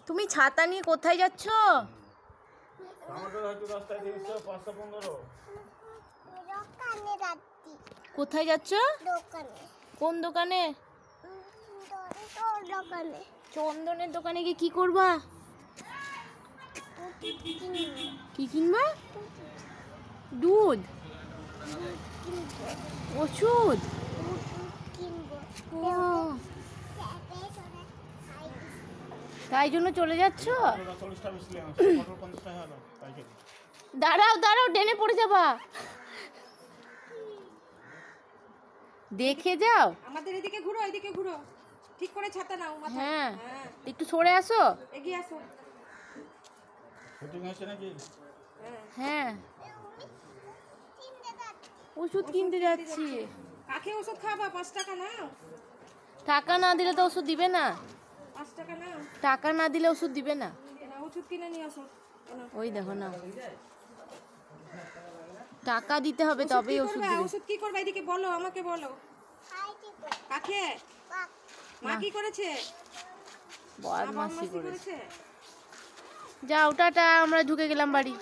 তুমি ছাতা নিয়ে কোথায় যাচ্ছ? কোথায় যাচ্ছ? কোন দোকানে? চন্দনের দোকানে গিয়ে কি করবা? কি কিনবা? দুধ, ওষুধ। তাই জন্য চলে যাচ্ছ? দাঁড়াও দাঁড়াও, ডেনে পড়ে যাবা। দেখে যাও। আমাদের এদিকে ঘুরো, এদিকে ঘুরো, ঠিক করে ছাতা নাও মাথায়। হ্যাঁ, একটু সরে আসো। এগিয়ে আসো। শুটিং হচ্ছে নাকি? হ্যাঁ, ওষুধ কিনতে যাচ্ছি। কাকে ওষুধ খাওয়াবা? 5 টাকা নাও। টাকা না দিলে তো ওষুধ দিবে না। 5 টাকা নাও। টাকা না দিলে ওষুধ দিবে না। ওষুধ কিনে নিয়ে আসো। ওই দেখো না, টাকা দিতে হবে তবেই ওষুধ দিবে। ওষুধ কি করবে? এদিকে বলো, আমাকে বলো। কাকে? মা কি করেছে? বদমাশি করেছে। যাও, টাটা, আমরা ঢুকে গেলাম বাড়ি।